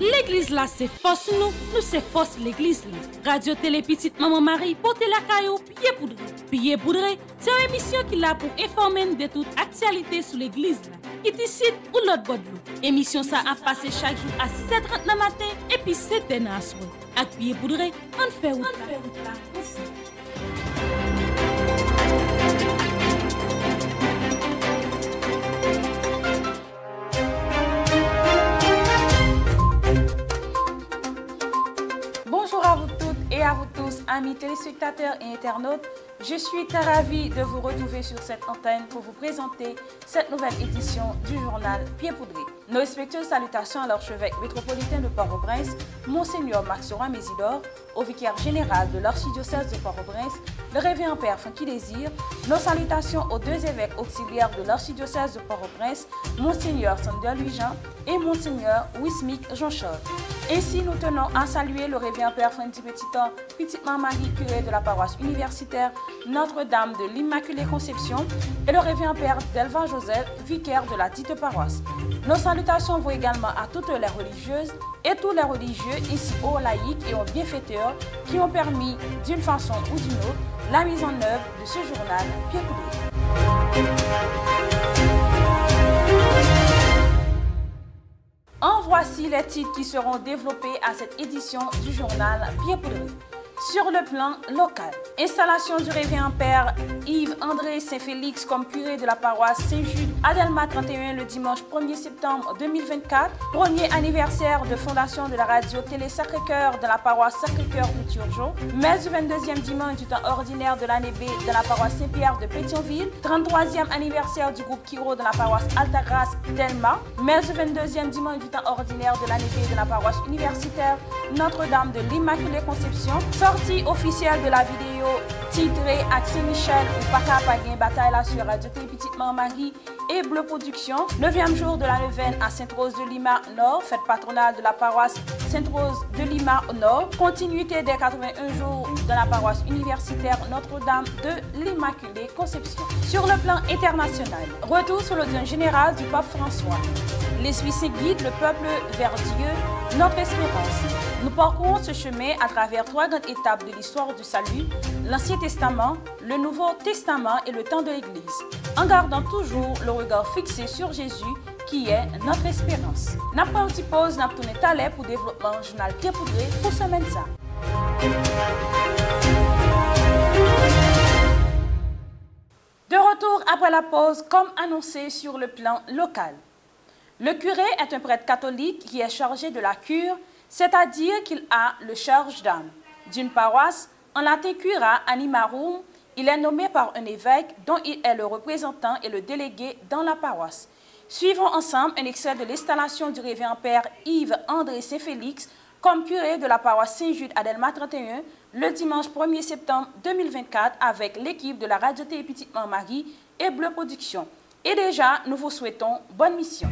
L'église là, c'est force nous c'est force l'église là. Radio Télé Petite Maman Marie, portez la caillou, pied poudré. Pied poudré, c'est une émission qui là pour informer de toute actualité sur l'église là. Qui ici ou l'autre bord de l'eau. Émission ça a passé chaque jour à 6h30 le matin et puis 7h à soir. Avec pied poudré, on fait route là aussi. Bonjour à vous toutes et à vous tous, amis téléspectateurs et internautes. Je suis très ravie de vous retrouver sur cette antenne pour vous présenter cette nouvelle édition du journal Pied Poudré. Nos respectueuses salutations à l'archevêque métropolitain de Port-au-Prince, Monseigneur Maxoran Mésidor, au vicaire général de l'archidiocèse de Port-au-Prince, le révérend Père Francky Désir. Nos salutations aux deux évêques auxiliaires de l'archidiocèse de Port-au-Prince, Monseigneur Sander Louis-Jean et Monseigneur Wismic Jean-Charles. Ainsi, nous tenons à saluer le révérend Père Francky Petitan, Petite Maman Marie, curé de la paroisse universitaire Notre-Dame de l'Immaculée Conception, et le révérend Père Delva Joseph, vicaire de la dite paroisse. Nos salutations vont également à toutes les religieuses et tous les religieux, ainsi aux laïcs et aux bienfaiteurs qui ont permis, d'une façon ou d'une autre, la mise en œuvre de ce journal Pied Poudré. En voici les titres qui seront développés à cette édition du journal Pied Poudré. Sur le plan local, installation du révérend Père Yves-André Saint-Félix comme curé de la paroisse Saint-Jude à Delma 31 le dimanche 1er septembre 2024, premier anniversaire de fondation de la radio Télé Sacré-Cœur de la paroisse Sacré-Cœur de Turgeon, messe du 22e dimanche du temps ordinaire de l'année B de la paroisse Saint-Pierre de Pétionville, 33e anniversaire du groupe Kiro de la paroisse Altagrace Delma, messe du 22e dimanche du temps ordinaire de l'année B de la paroisse universitaire Notre-Dame de l'Immaculée Conception, sortie officielle de la vidéo titrée Accès Michel ou Paka Paguen Bataille là sur Radio Télé Petite Maman Marie et Bleu Production, 9e jour de la neuvaine à Sainte-Rose de Lima Nord, fête patronale de la paroisse Sainte-Rose de Lima Nord, continuité des 81 jours de la paroisse universitaire Notre-Dame de l'Immaculée Conception. Sur le plan international, retour sur l'audience générale du pape François. L'Esprit Saint guide le peuple vers Dieu, notre espérance. Nous parcourons ce chemin à travers trois grandes étapes de l'histoire du salut, l'Ancien Testament, le Nouveau Testament et le temps de l'Église, en gardant toujours le regard fixé sur Jésus qui est notre espérance. N'a pas une petite pause, n'a pas tourné talent pour développement journal Pied Poudré pour semaine ça. De retour après la pause, comme annoncé sur le plan local. Le curé est un prêtre catholique qui est chargé de la cure, c'est-à-dire qu'il a le charge d'âme. D'une paroisse, en latin cura animarum, il est nommé par un évêque dont il est le représentant et le délégué dans la paroisse. Suivons ensemble un extrait de l'installation du révérend Père Yves-André Saint-Félix comme curé de la paroisse Saint-Jude à Delma 31 le dimanche 1er septembre 2024 avec l'équipe de la Radio Télé Petite Maman Marie et Bleu Production. Et déjà, nous vous souhaitons bonne mission.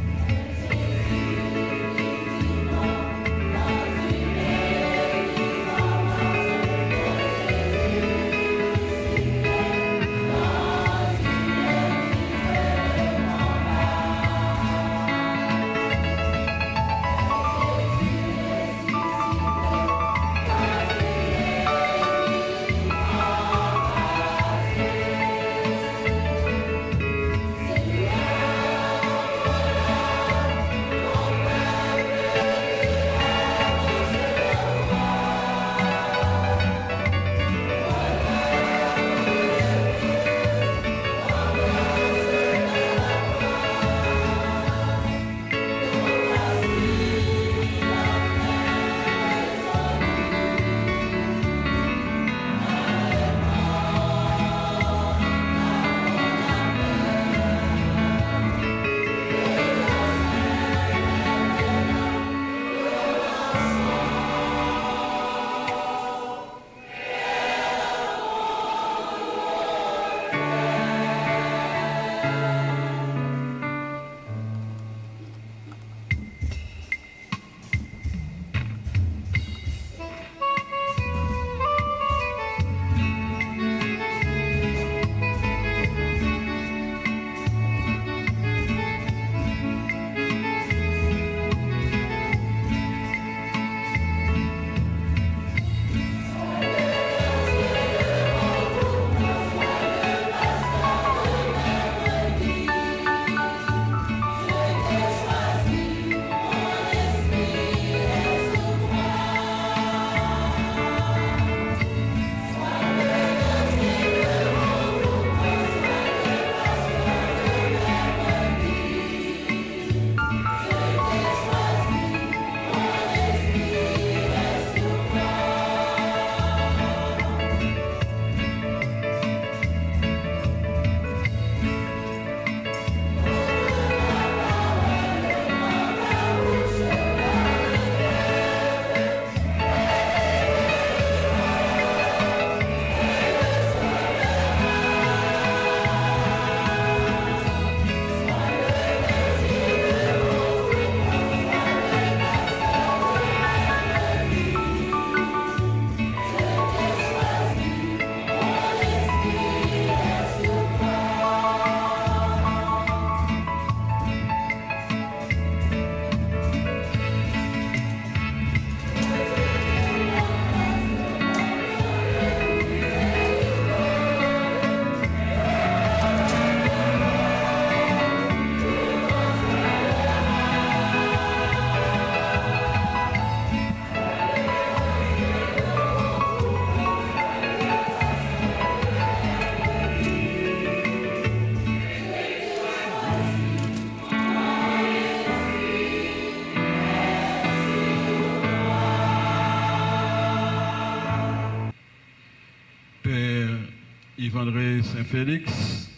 Yves André Saint-Félix,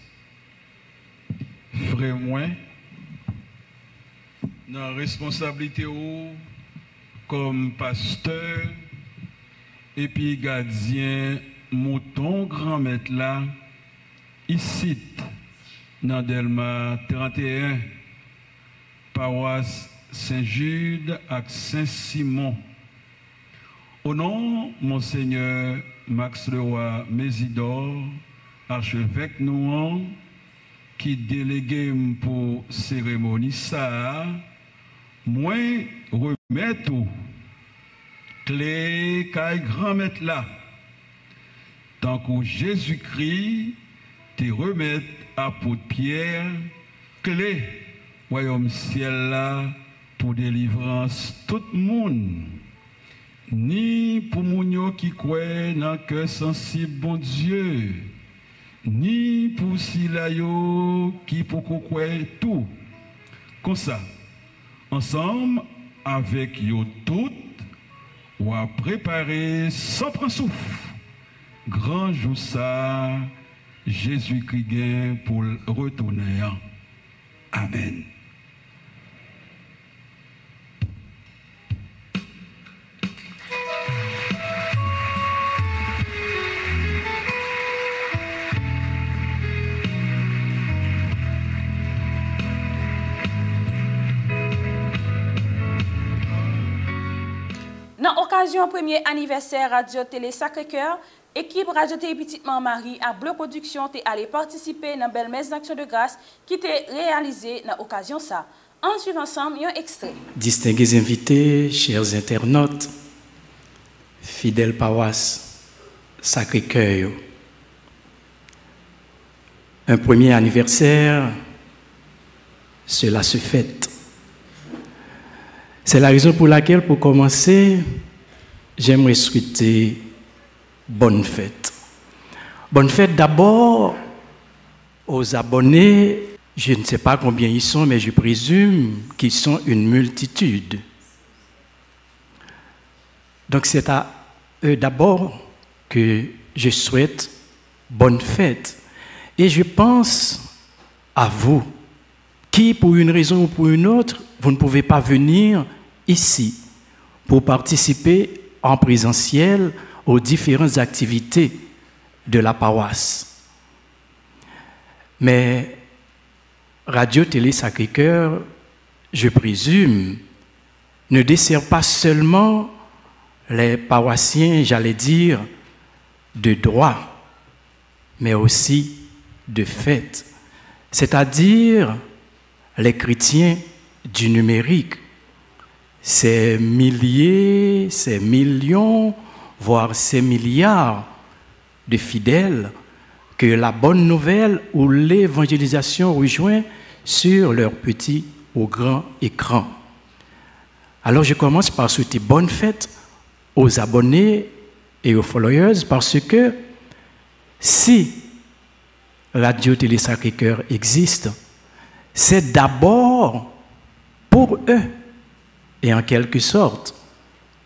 frère moi, dans la responsabilité comme pasteur et puis gardien mouton grand maître là, ici, dans Delma 31, paroisse Saint-Jude et Saint-Simon. Au nom, Monseigneur Max Leroy Mésidor, archevêque Nouan, qui délégué pour cérémonie ça, moi remet tout, clé qu'à grand maître là, tant que Jésus-Christ te remet à apôtre Pierre, clé royaume ciel là pour délivrance tout le monde. Ni pour moun qui croit dans cœur sensible bon Dieu, ni pour Silayo qui pour croire tout. Comme ça, ensemble avec yo toutes, on a préparé sans prendre souffle. Grand jour ça, Jésus-Christ gagne pour retourner. Amen. Dans l'occasion premier anniversaire Radio Télé Sacré-Cœur, équipe Radio Télé Petite Marie à Bleu Production est allé participer dans belle messe d'action de grâce qui était réalisée dans l'occasion ça. En suivant ensemble un extrait. Distingués invités, chers internautes, fidèles paroisse Sacré-Cœur, un premier anniversaire, cela se fête. C'est la raison pour laquelle, pour commencer, j'aimerais souhaiter bonne fête. Bonne fête d'abord aux abonnés. Je ne sais pas combien ils sont, mais je présume qu'ils sont une multitude. Donc c'est à eux d'abord que je souhaite bonne fête. Et je pense à vous, qui pour une raison ou pour une autre, vous ne pouvez pas venir ici pour participer en présentiel aux différentes activités de la paroisse. Mais Radio Télé Sacré-Cœur, je présume, ne dessert pas seulement les paroissiens, j'allais dire, de droit, mais aussi de fait, c'est-à-dire les chrétiens du numérique, ces milliers, ces millions, voire ces milliards de fidèles que la bonne nouvelle ou l'évangélisation rejoint sur leur petit ou grand écran. Alors je commence par souhaiter bonne fête aux abonnés et aux followers parce que si Radio Télé Sacré-Cœur existe, c'est d'abord pour eux et en quelque sorte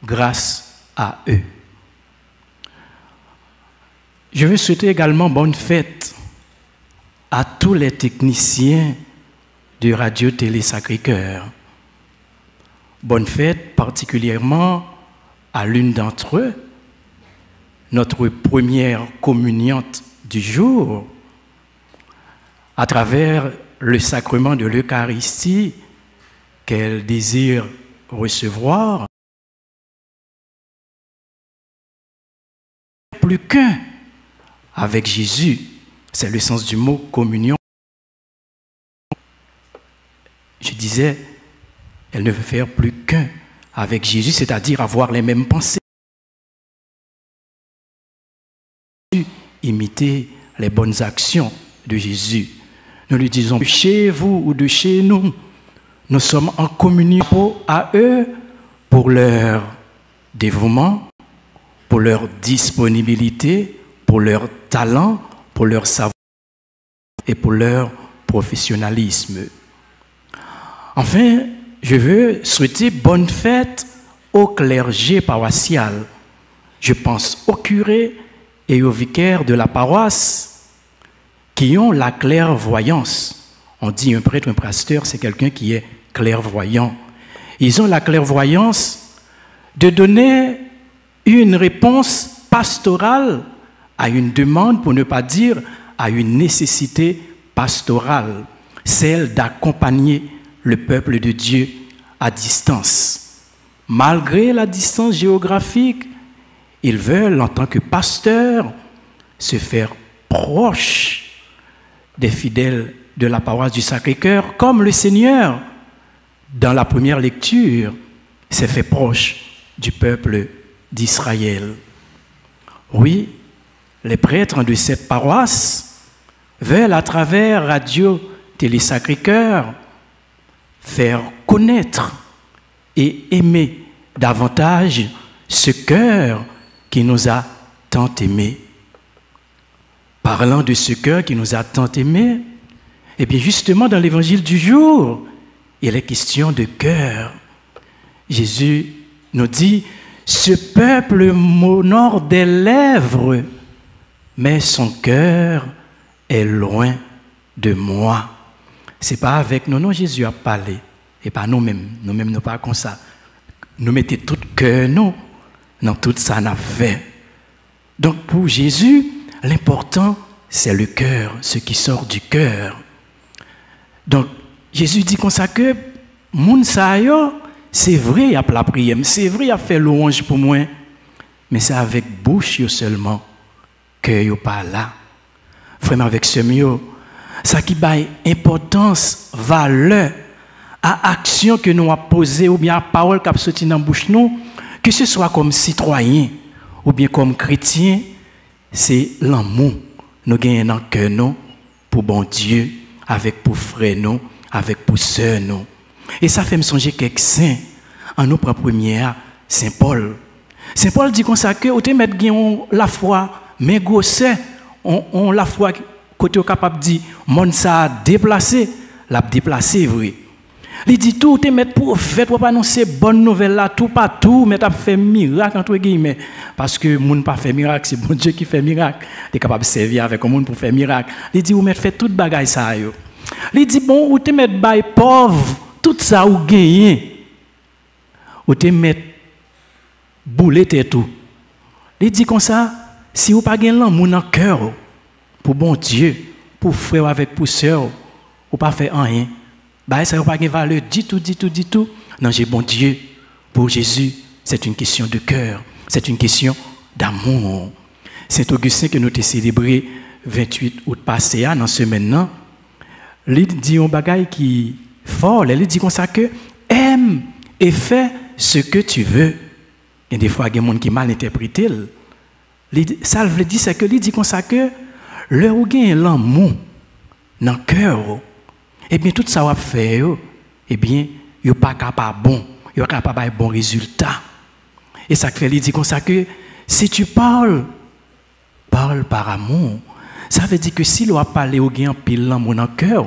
grâce à eux. Je veux souhaiter également bonne fête à tous les techniciens de Radio Télé Sacré-Cœur. Bonne fête particulièrement à l'une d'entre eux, notre première communiante du jour, à travers le sacrement de l'Eucharistie qu'elle désire recevoir. Plus qu'un avec Jésus, c'est le sens du mot communion. Je disais, elle ne veut faire plus qu'un avec Jésus, c'est-à-dire avoir les mêmes pensées, imiter les bonnes actions de Jésus. Nous lui disons, chez vous ou de chez nous, nous sommes en communion à eux pour leur dévouement, pour leur disponibilité, pour leur talent, pour leur savoir et pour leur professionnalisme. Enfin, je veux souhaiter bonne fête au clergé paroissial. Je pense au curé et au vicaire de la paroisse qui ont la clairvoyance. On dit un prêtre, un pasteur, c'est quelqu'un qui est clairvoyant. Ils ont la clairvoyance de donner une réponse pastorale à une demande, pour ne pas dire à une nécessité pastorale, celle d'accompagner le peuple de Dieu à distance. Malgré la distance géographique, ils veulent, en tant que pasteurs, se faire proches des fidèles de la paroisse du Sacré-Cœur, comme le Seigneur, dans la première lecture, s'est fait proche du peuple d'Israël. Oui, les prêtres de cette paroisse veulent, à travers Radio Télé Sacré-Cœur, faire connaître et aimer davantage ce cœur qui nous a tant aimés. Parlant de ce cœur qui nous a tant aimés, eh bien justement dans l'évangile du jour, il est question de cœur. Jésus nous dit, ce peuple m'honore des lèvres, mais son cœur est loin de moi. C'est pas avec nous, non, Jésus a parlé, et pas nous-mêmes. Nous-mêmes, nous pas comme ça. Nous mettons tout cœur, nous, dans tout ça n'a fait. Donc pour Jésus, l'important, c'est le cœur, ce qui sort du cœur. Donc Jésus dit comme ça que moun sa yo, c'est vrai, il y a la prière, c'est vrai, il y a fait louange pour moi, mais c'est avec bouche seulement que yo pas là. Vraiment avec ce mieux, ça qui baille importance, valeur à action que nous a posée ou bien à parole qui a sorti dans bouche nous, que ce soit comme citoyen ou bien comme chrétien, c'est l'amour nous gagnons dans le cœur nous pour bon Dieu, avec pour frère nous, avec pour sœur nous. Et ça fait me songer quelques saints. En nous prend première, Saint Paul. Saint Paul dit comme ça que au te mettre la foi, mais gossé, on la foi côté capable dit monde ça déplacé, l'a déplacé vrai. Il dit tout te mettre prophète pour annoncer bonne nouvelle là tout partout, mais t'a fait miracle entre guillemets parce que monde pas fait miracle, c'est bon Dieu qui fait miracle. Tu es capable de servir avec un monde pour faire miracle. Il dit ou mettre fait toute bagaille ça yo. Il dit bon ou te mettre bail pauvre, tout ça ou gagner. Ou te mettre bouler tout. Il dit comme ça, si ou pas gagne l'amour dans cœur pour bon Dieu, pour frère avec pour sœur, ou pas faire rien. Bah ça n'a pas de valeur du tout. Non, j'ai bon Dieu. Pour Jésus, c'est une question de cœur. C'est une question d'amour. Saint Augustin que nous avons célébré 28 août passé, dans ce maintenant, il dit un bagage qui est fort. Il dit comme ça que aime et fais ce que tu veux. Et des fois, il y a des gens qui mal interprété. Ça veut dire c'est que il dit comme ça que le ou gain l'amour dans le cœur. Eh bien, tout ça va faire, eh bien, il n'est pas capable bon, il n'est pas capable de bon résultat. Et ça fait, il dit comme ça que si tu parles par amour. Ça veut dire que si l'on a parlé au gain pile l'amour dans le cœur,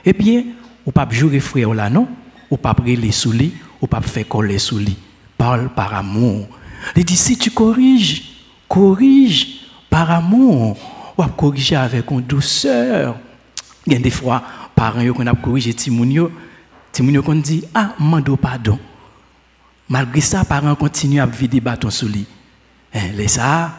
eh bien, ou pas jouer frère là non, ou pas brûler sous lit, ou pas faire coller sous lit. Parle par amour. Il dit si tu corrige par amour, ou à corriger avec une douceur. Il y a des fois parents qu'on a corrigé Timounio qu'on dit ah mando pardon. Malgré ça parents continuent à vider bâton sous lui. Les ça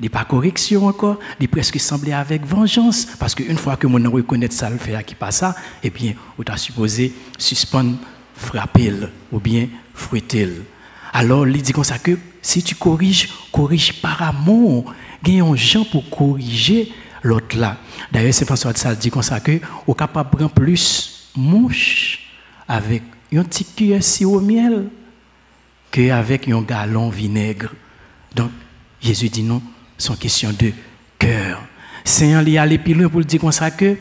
il pas correction encore, il presque semblé avec vengeance parce qu'une fois que mon reconnaît ça le fait qui passe ça et bien on t'a supposé suspendre frapper ou bien fouetter. Alors il dit comme ça que si tu corrige par amour, gagne un gens pour corriger l'autre là. D'ailleurs, c'est François de Sales dit comme ça que on capable prendre plus mouche avec un petit cuillère au miel qu'avec un gallon vinaigre. Donc Jésus dit non, c'est une question de cœur. Saint Henri allait plus loin pour dire comme ça que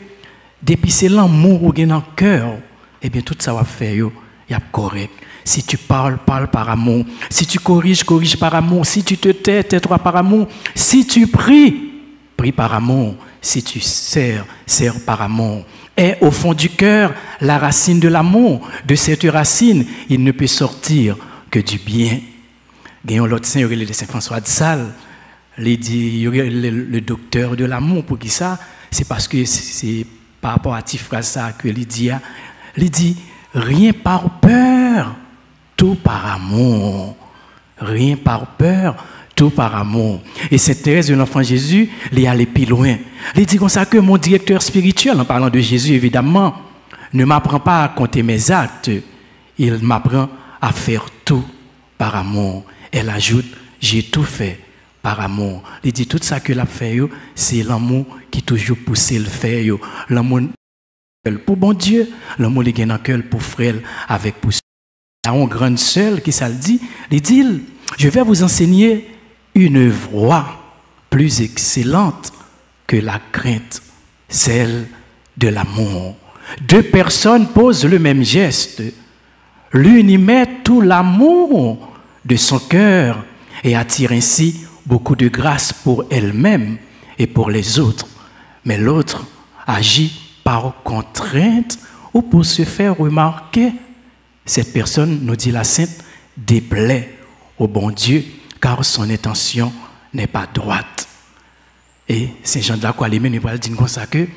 depuis c'est l'amour ou gain dans le cœur, eh bien tout ça va faire il y a correct. Si tu parles par amour. Si tu corriges par amour. Si tu te tais-toi par amour. Si tu prie par amour. Si tu sers par amour. Et au fond du cœur, la racine de l'amour, de cette racine, il ne peut sortir que du bien. Gagnons l'autre saint, le Saint François de Sales, il dit, le docteur de l'amour, pour qui ça? c'est parce que c'est par rapport à cette phrase que Lydia, il dit rien par peur, tout par amour. Rien par peur, tout par amour. Et Sainte Thérèse de l'Enfant Jésus, elle est allée plus loin. Elle dit comme ça que mon directeur spirituel, en parlant de Jésus évidemment, ne m'apprend pas à compter mes actes, il m'apprend à faire tout par amour. Elle ajoute, j'ai tout fait par amour. Il dit tout ça que l'a fait, c'est l'amour qui toujours pousse le faire. L'amour pour bon Dieu, l'amour qui est dans le cœur pour frère avec pour à une grande sœur qui ça le dit, il dit, je vais vous enseigner une voie plus excellente que la crainte, celle de l'amour. Deux personnes posent le même geste. L'une y met tout l'amour de son cœur et attire ainsi beaucoup de grâce pour elle-même et pour les autres. Mais l'autre agit par contrainte ou pour se faire remarquer. Cette personne, nous dit la Sainte, déplaît au bon Dieu car son intention n'est pas droite. Et Saint Jean de la Croix, nous va dire comme ça que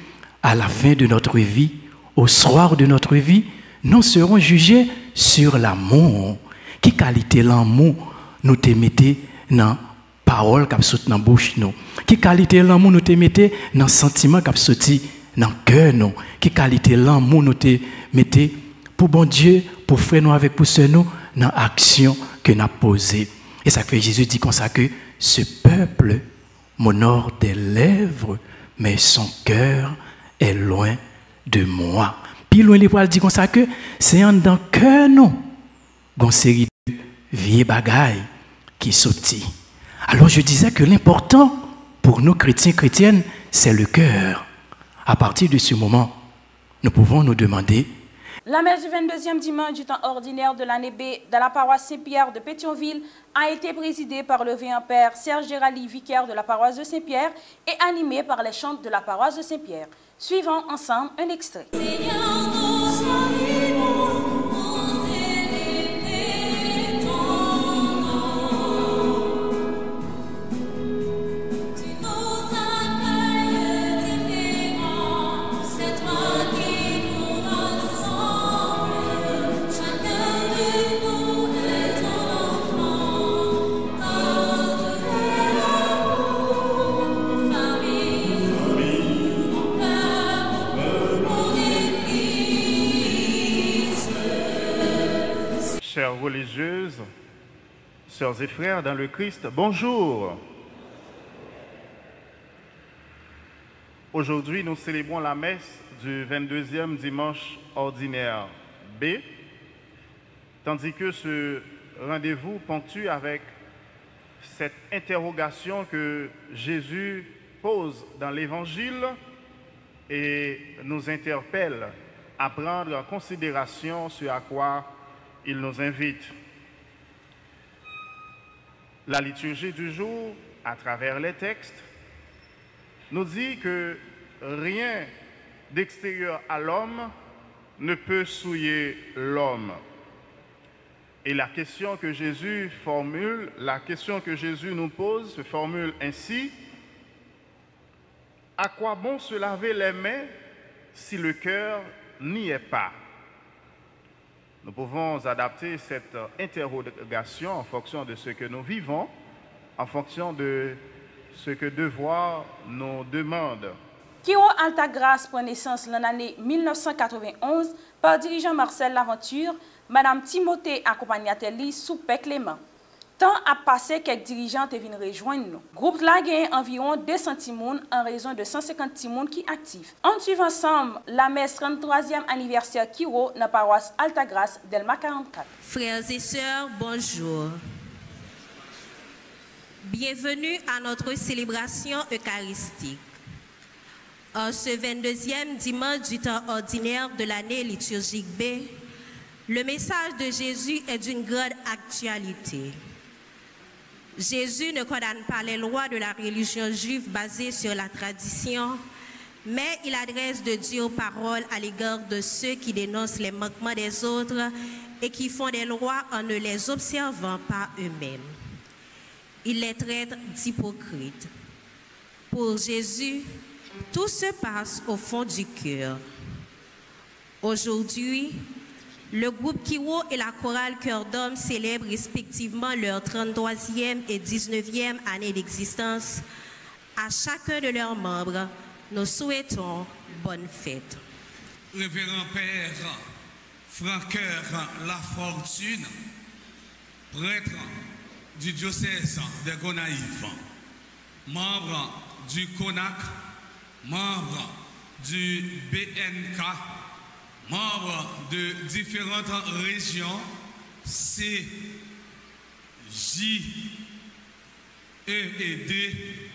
à la fin de notre vie, au soir de notre vie, nous serons jugés sur l'amour. Quelle qualité l'amour nous te mettez dans parole qui saute dans bouche nous? Quelle qualité l'amour nous te mettez dans sentiment qui sorti dans cœur nous? Quelle qualité l'amour nous te mettez pour bon Dieu, pour frère nous avec pour sœur nous dans l'action que nous avons posée. Et ça fait Jésus dit comme ça que ce peuple m'honore des lèvres, mais son cœur est loin de moi. Puis loin les poils dit comme ça que c'est en dans cœur nous une série de vieilles bagailles qui sortent. Alors je disais que l'important pour nous chrétiens chrétiennes, c'est le cœur. À partir de ce moment, nous pouvons nous demander. La messe du 22e dimanche du temps ordinaire de l'année B de la paroisse Saint-Pierre de Pétionville a été présidée par le révérend père Serge Gérali, vicaire de la paroisse de Saint-Pierre, et animée par les chantes de la paroisse de Saint-Pierre. Suivons ensemble un extrait. Chères religieuses, sœurs et frères dans le Christ, bonjour. Aujourd'hui, nous célébrons la messe du 22e dimanche ordinaire B, tandis que ce rendez-vous ponctue avec cette interrogation que Jésus pose dans l'Évangile et nous interpelle à prendre en considération ce à quoi il nous invite. La liturgie du jour, à travers les textes, nous dit que rien d'extérieur à l'homme ne peut souiller l'homme. Et la question que Jésus formule, la question que Jésus nous pose, se formule ainsi: à quoi bon se laver les mains si le cœur n'y est pas? Nous pouvons adapter cette interrogation en fonction de ce que nous vivons, en fonction de ce que devoir nous demande. Kiro Altagrace prend naissance l'année 1991 par dirigeant Marcel Laventure, Madame Timothée accompagnateur sous Pec Clément. Tant a passé quelques dirigeants qui viennent rejoindre nous. Groupe là gagne environ 200 timoun en raison de 150 timoun qui actifs. On suit ensemble la messe 33e anniversaire Kiro dans la paroisse Altagrace Delma 44. Frères et sœurs, bonjour. Bienvenue à notre célébration eucharistique. En ce 22e dimanche du temps ordinaire de l'année liturgique B, le message de Jésus est d'une grande actualité. Jésus ne condamne pas les lois de la religion juive basées sur la tradition, mais il adresse de dures paroles à l'égard de ceux qui dénoncent les manquements des autres et qui font des lois en ne les observant pas eux-mêmes. Il les traite d'hypocrites. Pour Jésus, Tout se passe au fond du cœur. Aujourd'hui, le groupe Kiwo et la chorale Cœur d'Homme célèbrent respectivement leur 33e et 19e année d'existence. À chacun de leurs membres, nous souhaitons bonne fête. Révérend Père Francoeur Lafortune, prêtre du diocèse de Gonaïves, membre du CONAC, membre du BNK, membre de différentes régions, C, J, E et D,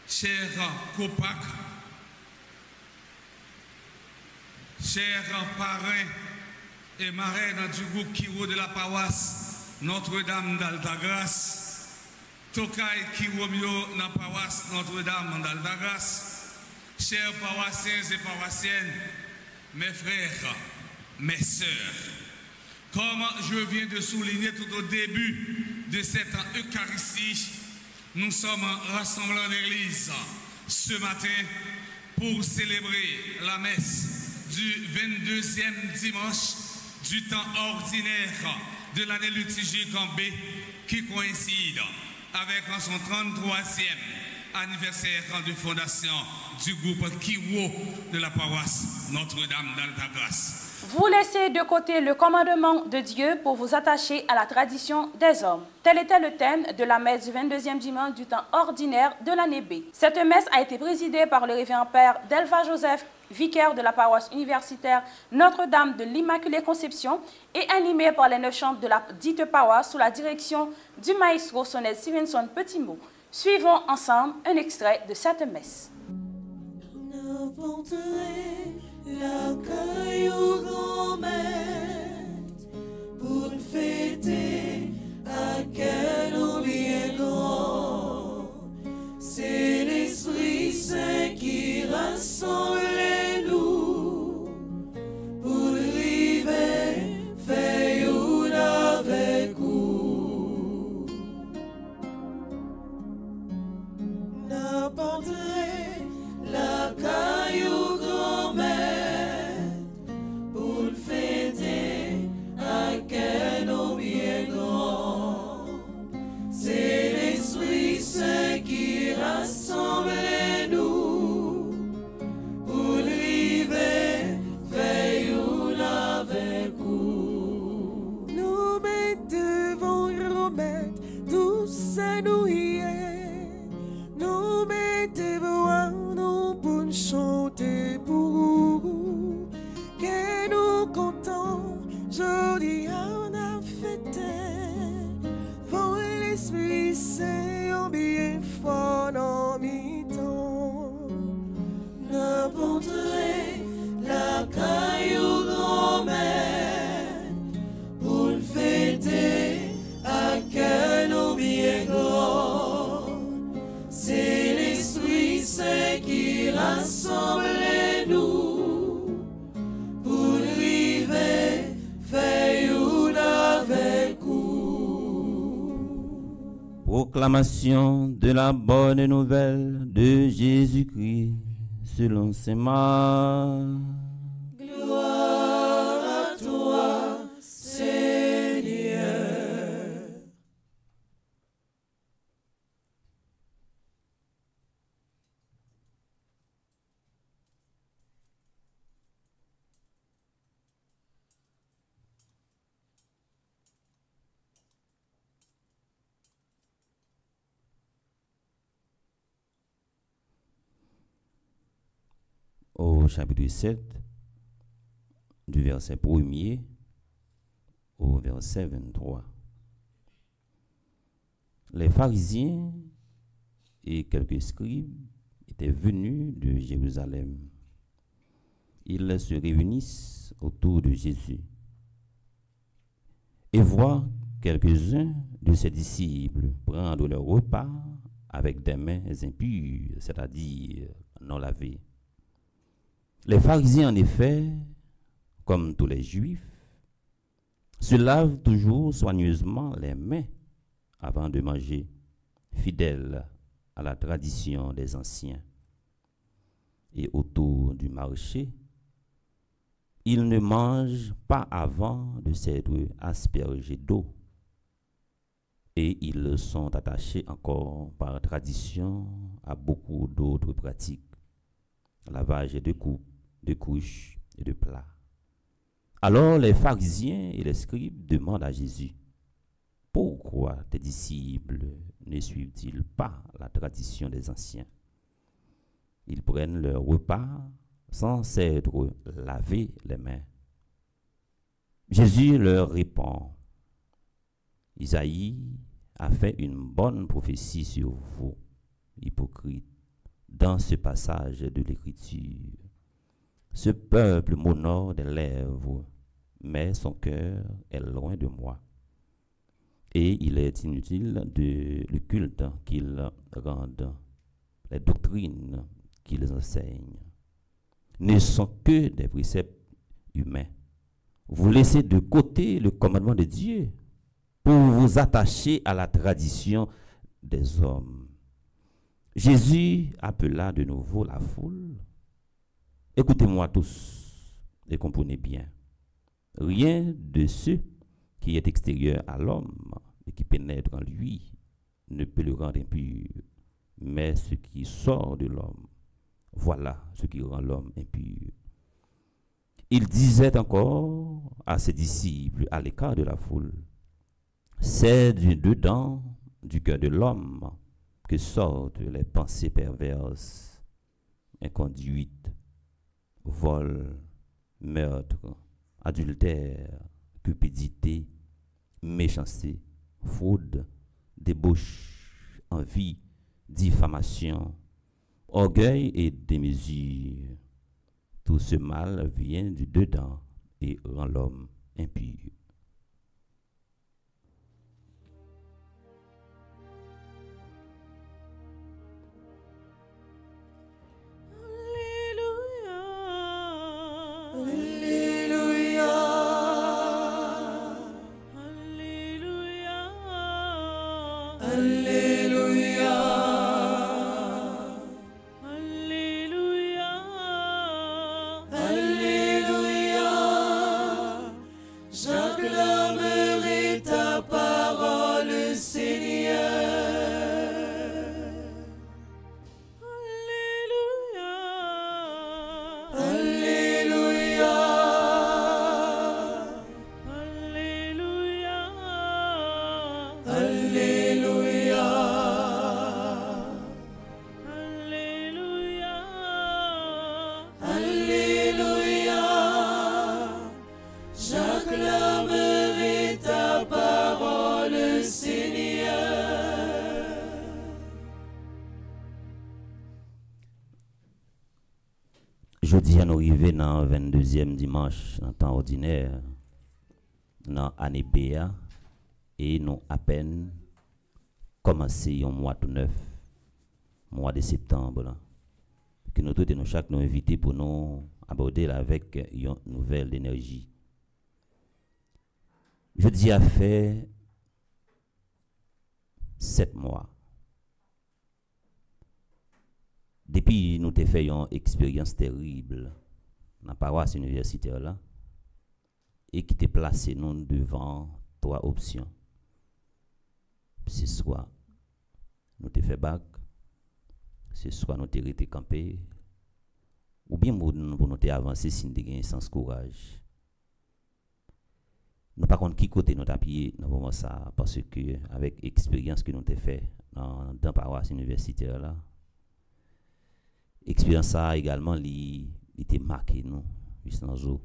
chers COPAC, chers parrains et marraines du groupe Kiwo de la paroisse Notre-Dame d'Altagrace, Tokai Kiwomio na paroisse Notre-Dame d'Altagrace, chers paroissiens et paroissiennes, mes frères, mes sœurs, comme je viens de souligner tout au début de cette Eucharistie, nous sommes rassemblés en Église ce matin pour célébrer la messe du 22e dimanche du temps ordinaire de l'année liturgique en B qui coïncide avec son 33e anniversaire de fondation du groupe Kiwo de la paroisse Notre-Dame d'Altagrace. Vous laissez de côté le commandement de Dieu pour vous attacher à la tradition des hommes. Tel était le thème de la messe du 22e dimanche du temps ordinaire de l'année B. Cette messe a été présidée par le révérend père Delva Joseph, vicaire de la paroisse universitaire Notre-Dame de l'Immaculée Conception et animée par les 9 chants de la dite paroisse sous la direction du maestro Sonnet Stevenson Petitmot. Suivons ensemble un extrait de cette messe. La caillou grand-mère pour fêter à quel on bien grand. C'est l'Esprit Saint qui rassemble nous pour river faire une avec vous. N'apporterait la caillou grand-mère c'est l'Esprit Saint qui rassemble nous pour river veillons avec vous. Nous devons remettre tout ça nous y est. Nous devons nous pour chanter pour vous. Que nous comptons, jodi on a fêté. L'Esprit Saint bien fort en mi-temps. N'apporterait la caillou grand-mère pour le fêter à quel nous bien grand. C'est l'Esprit Saint qui rassemble nous pour river veillons avec vous. Proclamation de la bonne nouvelle de Jésus-Christ selon saint Marc. Gloire à toi, Seigneur. Au chapitre 7, du verset 1er au verset 23. Les pharisiens et quelques scribes étaient venus de Jérusalem. Ils se réunissent autour de Jésus et voient quelques-uns de ses disciples prendre leur repas avec des mains impures, c'est-à-dire non lavées. Les pharisiens, en effet, comme tous les juifs, se lavent toujours soigneusement les mains avant de manger, fidèles à la tradition des anciens. et autour du marché, ils ne mangent pas avant de s'être aspergés d'eau. Et ils sont attachés encore par tradition à beaucoup d'autres pratiques, lavage de coupes, de couches et de plats. Alors les pharisiens et les scribes demandent à Jésus, « Pourquoi tes disciples ne suivent-ils pas la tradition des anciens? Ils prennent leur repas sans s'être lavé les mains. » Jésus leur répond, « Isaïe a fait une bonne prophétie sur vous, hypocrites, dans ce passage de l'Écriture. Ce peuple m'honore des lèvres, mais son cœur est loin de moi. Et il est inutile le culte qu'ils rendent, les doctrines qu'ils enseignent ne sont que des préceptes humains. Vous laissez de côté le commandement de Dieu pour vous attacher à la tradition des hommes. » Jésus appela de nouveau la foule. « Écoutez-moi tous et comprenez bien. Rien de ce qui est extérieur à l'homme et qui pénètre en lui ne peut le rendre impur, mais ce qui sort de l'homme, voilà ce qui rend l'homme impur. » Il disait encore à ses disciples à l'écart de la foule, « C'est du dedans du cœur de l'homme que sortent les pensées perverses, inconduites, vol, meurtre, adultère, cupidité, méchanceté, fraude, débauche, envie, diffamation, orgueil et démesure. Tout ce mal vient du dedans et rend l'homme impur. » J'acclamerai ta parole, Seigneur. Alléluia. Alléluia. Alléluia. Alléluia. Alléluia. Alléluia. J'acclamerai ta parole, Seigneur. Jeudi, nous arrivons dans le 22e dimanche en temps ordinaire, dans l'année BA, et nous à peine commencé un mois tout neuf, mois de septembre, là, que nous tous et nous chaque nous invités pour nous aborder là, avec une nouvelle énergie. Jeudi a fait 7 mois. Depuis nous avons fait une expérience terrible dans la paroisse universitaire là, et qui t'a placé nous devant 3 options. C'est soit nous avons fait bac, c'est soit nous avons été campé, ou bien pour nous avons avancé si nous avons sans courage. Nous par contre qui côté nous appuyer dans moment ça parce que avec expérience que nous avons fait dans la paroisse universitaire là, expérience ça également li était marqué nous jusqu'en jour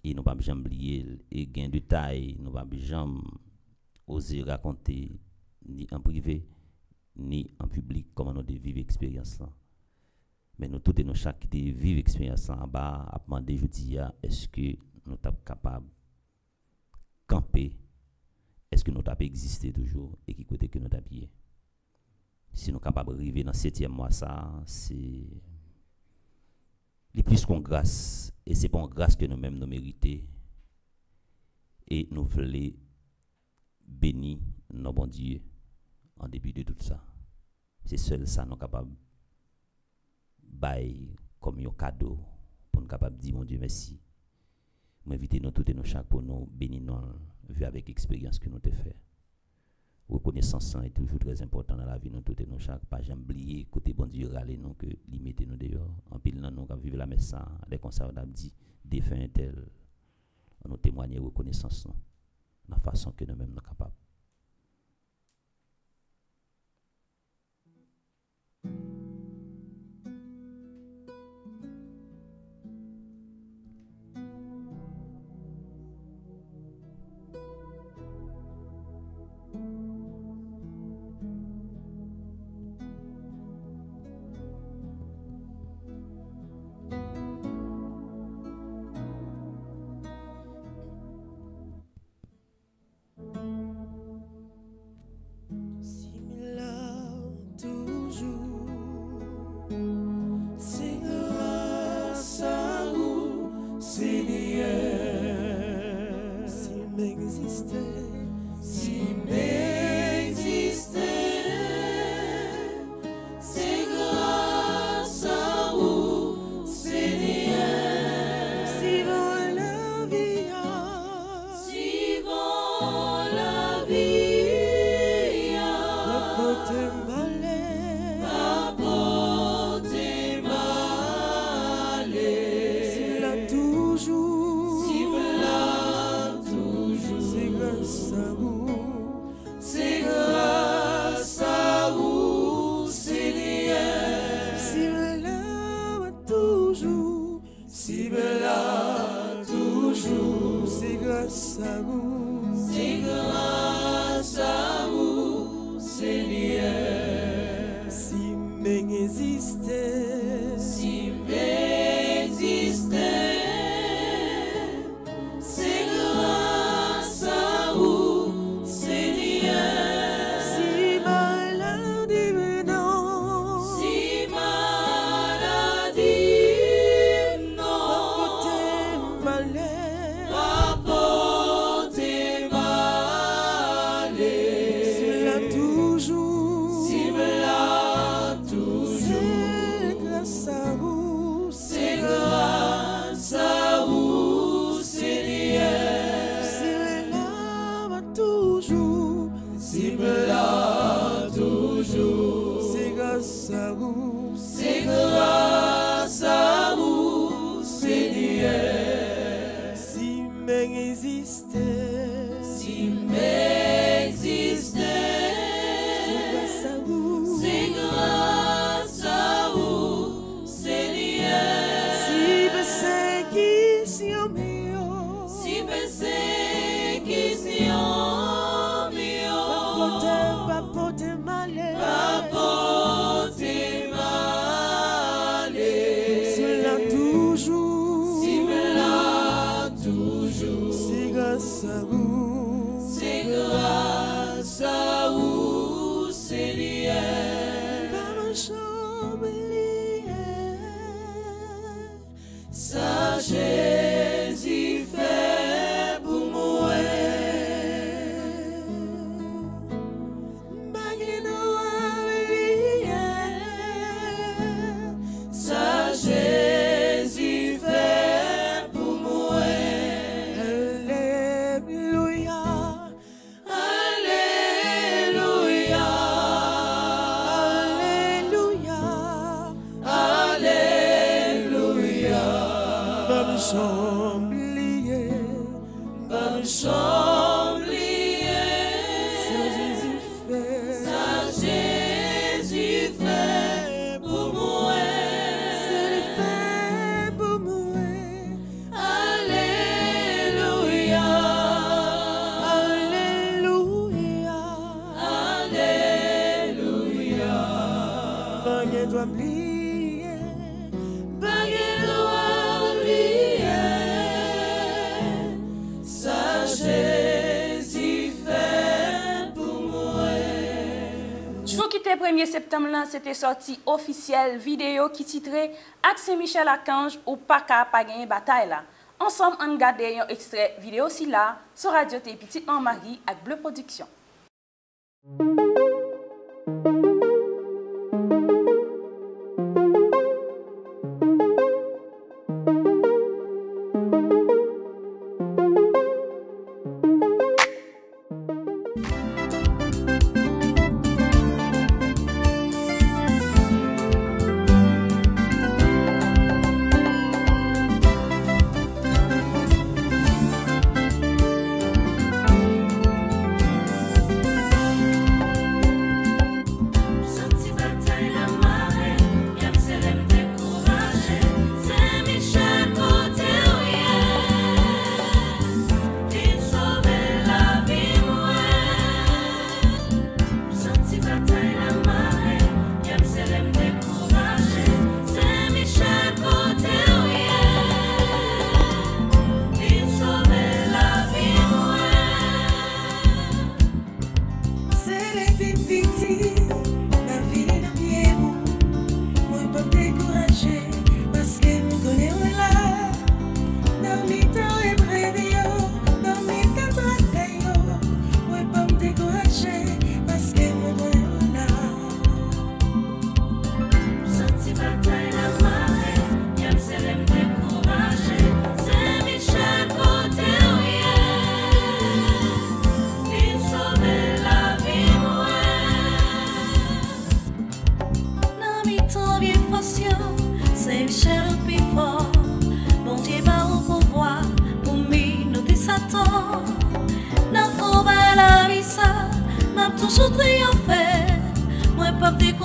et nous pas jamais oublier et gain de taille nous pas jamais oser raconter ni en privé ni en public comment nous devons vivre expérience là, mais nous tous et nous chaque qui vivre expérience en bas à demander je dis est-ce que nous sommes capables camper, est-ce que nous avons existé toujours et qui côté que nous avons pied. Si nous sommes capables d'arriver dans le 7e mois, ça, c'est plus qu'on grâce. Et c'est pas une grâce que nous-mêmes nous méritons. Et nous voulons bénir nos bons dieux en début de tout ça. C'est seul ça nous sommes capables bail comme un cadeau pour nous capable dire mon Dieu merci. M'inviter nous toutes et nous chaque pour nous bénir nous vu avec l'expérience que nous avons fait. Reconnaissance est toujours très important dans la vie nous toutes et nous chaque, pas jamais oublier côté bon Dieu râler nous que limiter nous dehors. En pile dans nous quand vivre la messe ça, les conservateurs dit défunt tel nous témoigner reconnaissance la façon que nous-mêmes nous capables. Le 1er septembre, c'était sorti officiel vidéo qui titrait Axe Michel Archange ou Paka pas gagné bataille là. Ensemble, on regarde un extrait vidéo si là sur Radio T Petite Marie avec Bleu Production.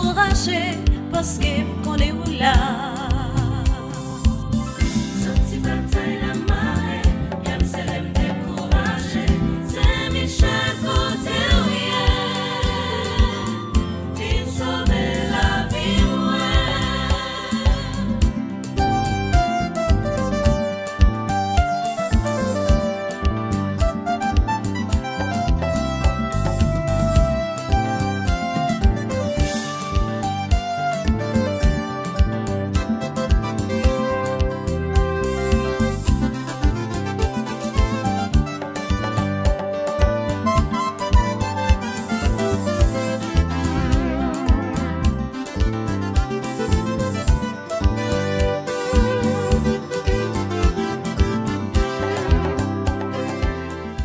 découragé parce que qu'on est où là. Sorti bataille la marée, comme c'est l'aime découragé. C'est Michel côté il sauve la vie.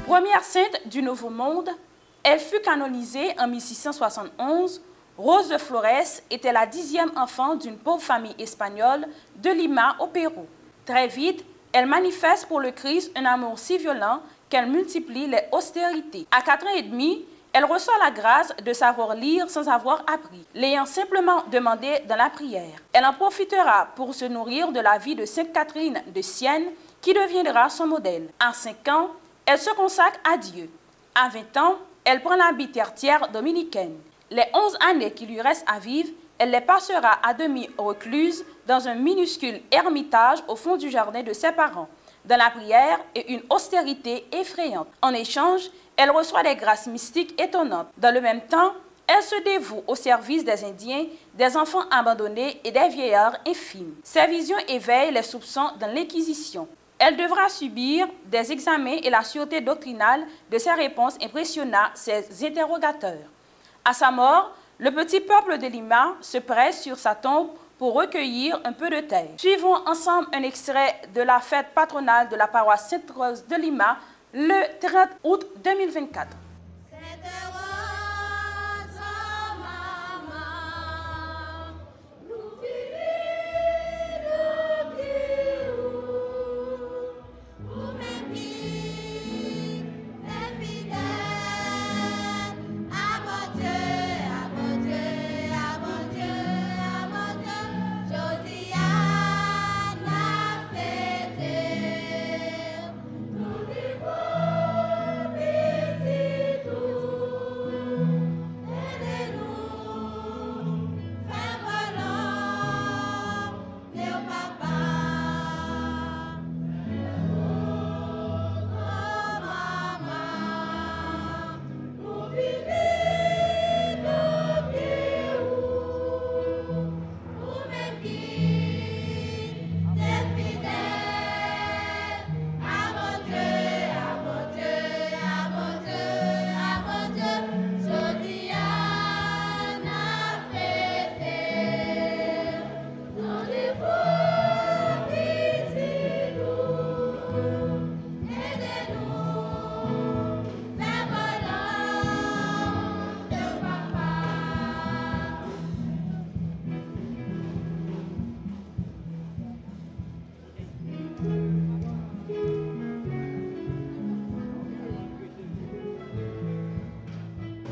Première sainte du Nouveau Monde, elle fut canonisée en 1671. Rose de Flores était la 10e enfant d'une pauvre famille espagnole de Lima au Pérou. Très vite, elle manifeste pour le Christ un amour si violent qu'elle multiplie les austérités. À 4 ans et demi, elle reçoit la grâce de savoir lire sans avoir appris, l'ayant simplement demandé dans la prière. Elle en profitera pour se nourrir de la vie de Sainte Catherine de Sienne, qui deviendra son modèle. À 5 ans, elle se consacre à Dieu. À 20 ans, elle prend l'habit tertiaire dominicaine. Les 11 années qui lui restent à vivre, elle les passera à demi recluse dans un minuscule ermitage au fond du jardin de ses parents, dans la prière et une austérité effrayante. En échange, elle reçoit des grâces mystiques étonnantes. Dans le même temps, elle se dévoue au service des Indiens, des enfants abandonnés et des vieillards infimes. Ses visions éveillent les soupçons dans l'Inquisition. Elle devra subir des examens et la sûreté doctrinale de ses réponses impressionna ses interrogateurs. À sa mort, le petit peuple de Lima se presse sur sa tombe pour recueillir un peu de terre. Suivons ensemble un extrait de la fête patronale de la paroisse Sainte-Rose de Lima le 30 août 2024.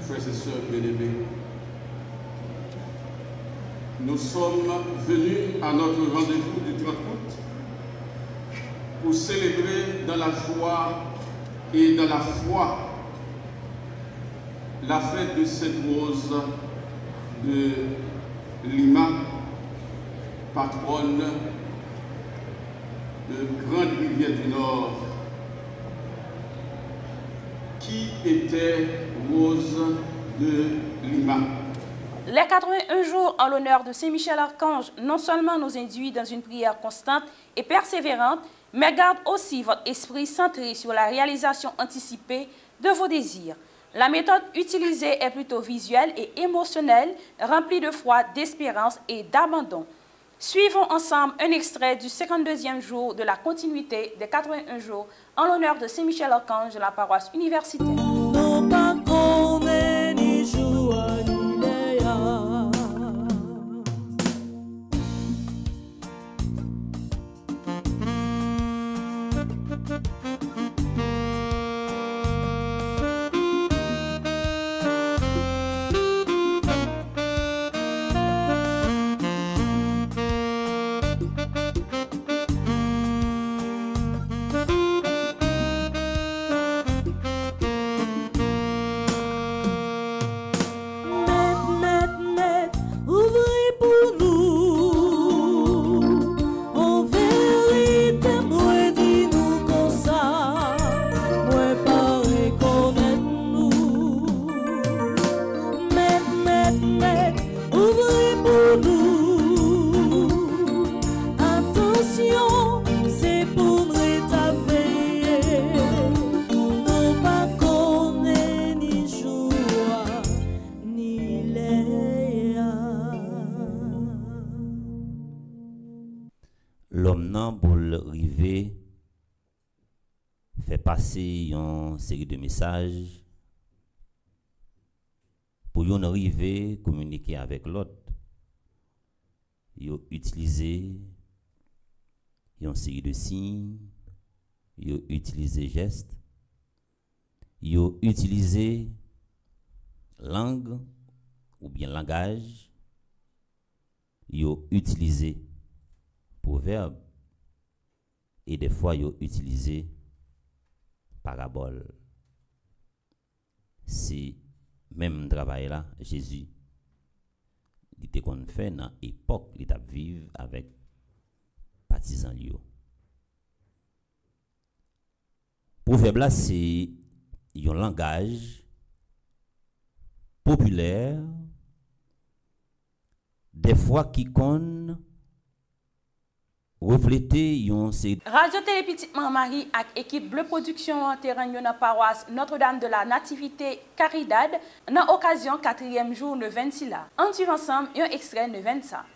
Frères et sœurs bien-aimés, nous sommes venus à notre rendez-vous du 30 août pour célébrer dans la joie et dans la foi la fête de Sainte Rose de Lima, patronne de Grande Rivière du Nord. Qui était Rose de Lima? Les 81 jours en l'honneur de Saint-Michel-Archange non seulement nous induisent dans une prière constante et persévérante, mais gardent aussi votre esprit centré sur la réalisation anticipée de vos désirs. La méthode utilisée est plutôt visuelle et émotionnelle, remplie de foi, d'espérance et d'abandon. Suivons ensemble un extrait du 52e jour de la continuité des 81 jours en l'honneur de Saint-Michel-Archange de la paroisse universitaire. Non pas qu'on est ni joie ni léa. royaume non pour arriver faire passer une série de messages pour yon arriver communiquer avec l'autre. Yo utiliser une série de signes, yo utiliser gestes, yo utiliser langue ou bien langage, yo utiliser proverbe et des fois yo utiliser parabole. C'est même travail là Jésus il était qu'on fait dans l'époque il t'a vivre avec partisans yo. Proverbe là c'est un langage populaire des fois qui con refléter yon c'est Radio Télé Petite Marie avec équipe Bleu Production en terrain dans la paroisse Notre-Dame de la Nativité Caridad dans occasion 4e jour le 26 là. En suivant ensemble un extrait de 20 ça.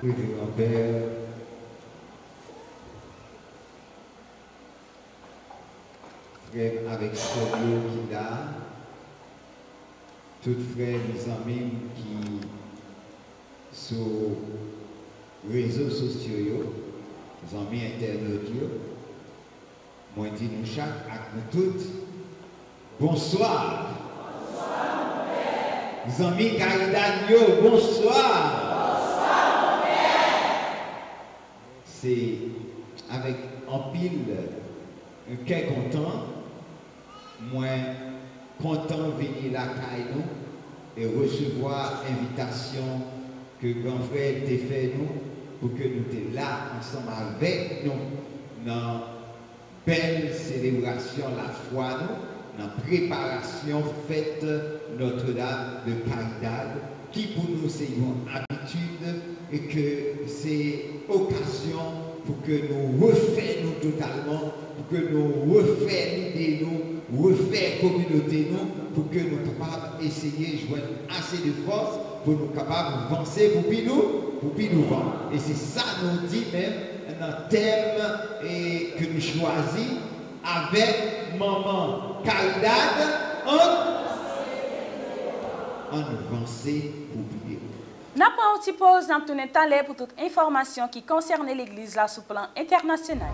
Oui, grand-père, frère avec Sorio qui là, tous frères, mes amis qui sur les réseaux sociaux, les amis internautes, moi dis nous chaque à nous toutes, bonsoir. Bonsoir, mon père. Les amis Caridad, bonsoir. C'est avec en pile un cœur content, moins content de venir là nous et recevoir l'invitation que grand frère t'a fait nous pour que nous soyons là ensemble avec nous dans belle célébration la foi nous, dans préparation fête Notre-Dame de Caridad qui pour nous c'est une habitude et que c'est occasion pour que nous refassions totalement, pour que nous refassions l'idée, nous refassions la communauté, nous, pour que nous soyons capables d'essayer de joindre assez de force pour nous capables d'avancer pour nous vendre. Et c'est ça nous dit même un thème que nous choisissons avec maman Caridad en avancer pour prier. Nous prenons une petite pause dans tout le pour toute information qui concerne l'Église là sous plan international.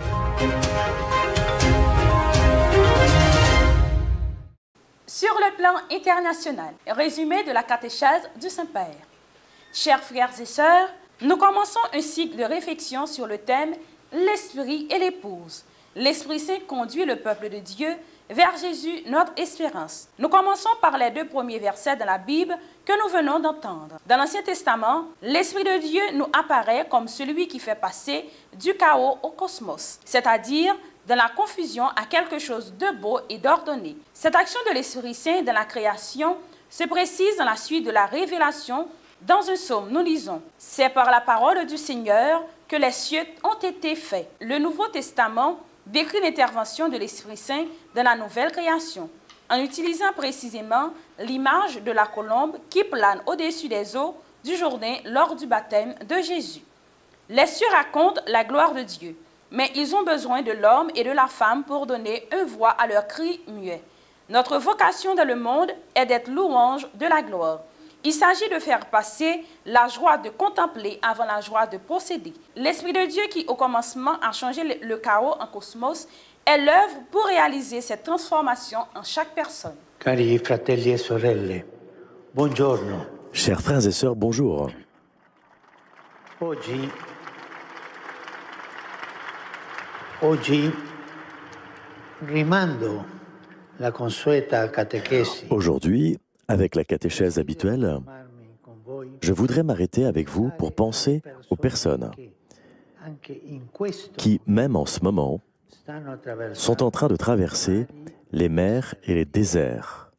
Sur le plan international, résumé de la catéchèse du Saint-Père. Chers frères et sœurs, nous commençons un cycle de réflexion sur le thème « L'Esprit et l'Épouse ». L'Esprit Saint conduit le peuple de Dieu vers Jésus, notre espérance. Nous commençons par les 2 premiers versets de la Bible que nous venons d'entendre. Dans l'Ancien Testament, l'Esprit de Dieu nous apparaît comme celui qui fait passer du chaos au cosmos, c'est-à-dire dans la confusion à quelque chose de beau et d'ordonné. Cette action de l'Esprit Saint dans la création se précise dans la suite de la révélation. Dans un psaume, nous lisons « C'est par la parole du Seigneur que les cieux ont été faits ». Le Nouveau Testament décrit l'intervention de l'Esprit Saint dans la nouvelle création, en utilisant précisément l'image de la colombe qui plane au-dessus des eaux du Jourdain lors du baptême de Jésus. Les cieux racontent la gloire de Dieu, mais ils ont besoin de l'homme et de la femme pour donner une voix à leur cri muet. Notre vocation dans le monde est d'être louange de la gloire. Il s'agit de faire passer la joie de contempler avant la joie de posséder. L'Esprit de Dieu qui, au commencement, a changé le chaos en cosmos, est l'œuvre pour réaliser cette transformation en chaque personne. Cari fratelli e sorelle, buongiorno. Chers frères et sœurs, bonjour. Oggi rimando la consueta catechesi. Aujourd'hui, avec la catéchèse habituelle, je voudrais m'arrêter avec vous pour penser aux personnes qui, même en ce moment, sont en train de traverser les mers et les déserts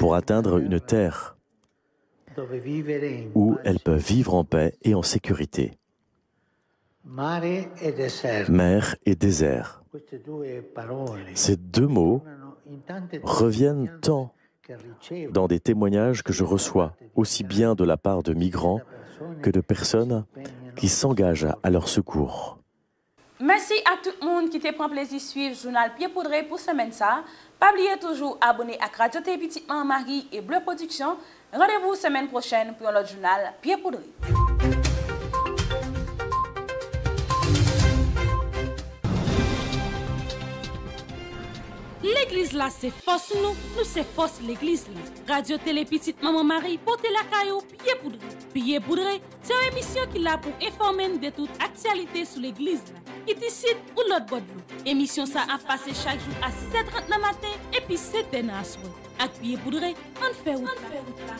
pour atteindre une terre où elles peuvent vivre en paix et en sécurité. Mer et désert. Ces deux mots reviennent tant dans des témoignages que je reçois, aussi bien de la part de migrants que de personnes qui s'engagent à leur secours. Merci à tout le monde qui te prend plaisir de suivre le journal Pied Poudré pour semaine ça. Pas oublier toujours abonner à Radio Télé Petite Maman Marie et Bleu Production. Rendez-vous semaine prochaine pour notre journal Pied Poudré. L'église là, c'est force nous c'est force l'église là. Radio Télé Petite Maman Marie, portez la caillou, Pied Poudré. Pied Poudré, c'est une émission qui est là pour informer de toute actualité sur l'église là. Qui ici ou l'autre bord de l'eau. Émission ça a passé chaque jour à 6h30 le matin et puis 7h à soir. Avec Pied Poudré, on fait route là.